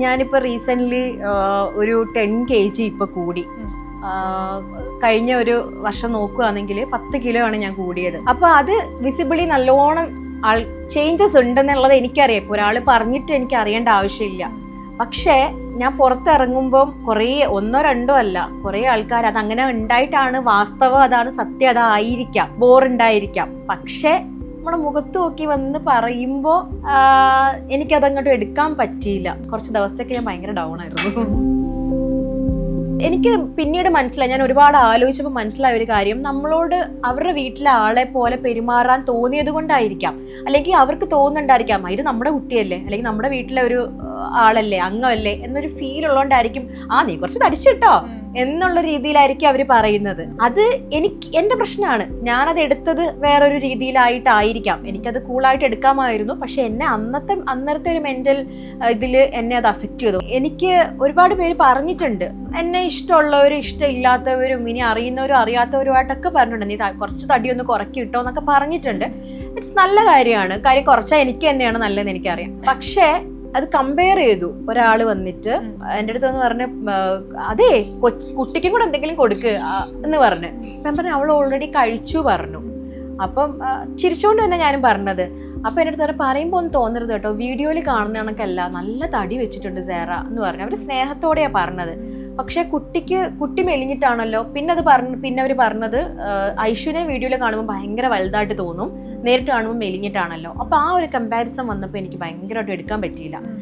ഞാനിപ്പോൾ റീസെൻ്റ്ലി ഒരു 10 kg ഇപ്പോൾ കൂടി. കഴിഞ്ഞ ഒരു വർഷം നോക്കുകയാണെങ്കിൽ 10 കിലോ ആണ് ഞാൻ കൂടിയത്. അപ്പോൾ അത് വിസിബിളി നല്ലോണം ചേഞ്ചസ് ഉണ്ടെന്നുള്ളത് എനിക്കറിയാം. ഇപ്പോൾ ഒരാൾ പറഞ്ഞിട്ട് എനിക്ക് അറിയേണ്ട ആവശ്യമില്ല. പക്ഷേ ഞാൻ പുറത്തിറങ്ങുമ്പം കുറേ 1-2 അല്ല, കുറേ ആൾക്കാർ അതങ്ങനെ ഉണ്ടായിട്ടാണ്, വാസ്തവം അതാണ്, സത്യം അതായിരിക്കാം, ബോറുണ്ടായിരിക്കാം. പക്ഷേ നമ്മുടെ മുഖത്ത് നോക്കി വന്ന് പറയുമ്പോൾ എനിക്കതങ്ങോട്ട് എടുക്കാൻ പറ്റിയില്ല. കുറച്ച് ദിവസത്തേക്ക് ഞാൻ ഭയങ്കര ഡൗൺ ആയിരുന്നു. എനിക്ക് പിന്നീട് മനസ്സിലായി, ഞാൻ ഒരുപാട് ആലോചിച്ചപ്പോൾ മനസ്സിലായ ഒരു കാര്യം, നമ്മളോട് അവരുടെ വീട്ടിലെ ആളെ പോലെ പെരുമാറാൻ തോന്നിയത് കൊണ്ടായിരിക്കാം, അല്ലെങ്കിൽ അവർക്ക് തോന്നുന്നുണ്ടായിരിക്കാം ഇത് നമ്മുടെ കുട്ടിയല്ലേ, അല്ലെങ്കിൽ നമ്മുടെ വീട്ടിലെ ഒരു ആളല്ലേ, അംഗമല്ലേ എന്നൊരു ഫീൽ ഉള്ളതുകൊണ്ടായിരിക്കും നീ കുറച്ച് തടിച്ചിട്ടോ എന്നുള്ള രീതിയിലായിരിക്കും അവർ പറയുന്നത്. അത് എൻ്റെ പ്രശ്നമാണ്. ഞാനത് എടുത്തത് വേറൊരു രീതിയിലായിട്ടായിരിക്കാം. എനിക്കത് കൂളായിട്ട് എടുക്കാമായിരുന്നു. പക്ഷെ എന്നെ അന്നത്തെ ഒരു മെന്റൽ ഇതിൽ എന്നെ അത് അഫക്റ്റ് ചെയ്തു. എനിക്ക് ഒരുപാട് പേര് പറഞ്ഞിട്ടുണ്ട്, എന്നെ ഇഷ്ടമുള്ളവരും ഇഷ്ടമില്ലാത്തവരും ഇനി അറിയുന്നവരും അറിയാത്തവരുമായിട്ടൊക്കെ പറഞ്ഞിട്ടുണ്ട്, നീ കുറച്ച് തടിയൊന്ന് കുറയ്ക്ക് കിട്ടോ എന്നൊക്കെ പറഞ്ഞിട്ടുണ്ട്. ഇറ്റ്സ് നല്ല കാര്യമാണ്. കാര്യം കുറച്ചാൽ എനിക്ക് തന്നെയാണ് നല്ലതെന്ന് എനിക്കറിയാം. പക്ഷേ അത് കമ്പയർ ചെയ്തു ഒരാൾ വന്നിട്ട് എൻ്റെ അടുത്ത് വന്ന് പറഞ്ഞ്, അതേ കുട്ടിക്കും കൂടെ എന്തെങ്കിലും കൊടുക്കുക എന്ന് പറഞ്ഞ്. ഞാൻ പറഞ്ഞു അവൾ ഓൾറെഡി കഴിച്ചു പറഞ്ഞു. അപ്പം ചിരിച്ചുകൊണ്ട് തന്നെ ഞാനും പറഞ്ഞത്. അപ്പം എൻ്റെ അടുത്ത് പറയുമ്പോൾ ഒന്ന് തോന്നരുത് കേട്ടോ, വീഡിയോയിൽ കാണുന്ന കണക്കല്ല, നല്ല തടി വെച്ചിട്ടുണ്ട് സേറ എന്ന് പറഞ്ഞു. അവർ സ്നേഹത്തോടെയാണ് പറഞ്ഞത്. പക്ഷെ കുട്ടി മെലിഞ്ഞിട്ടാണല്ലോ. പിന്നെ അവർ പറഞ്ഞത് ഐഷുവിനെ വീഡിയോയിൽ കാണുമ്പോൾ ഭയങ്കര വലുതായിട്ട് തോന്നും, നേരിട്ട് കാണുമ്പോൾ മെലിഞ്ഞിട്ടാണല്ലോ. അപ്പോൾ ആ ഒരു കമ്പാരിസൺ വന്നപ്പോൾ എനിക്ക് ഭയങ്കരമായിട്ട് എടുക്കാൻ പറ്റിയില്ല.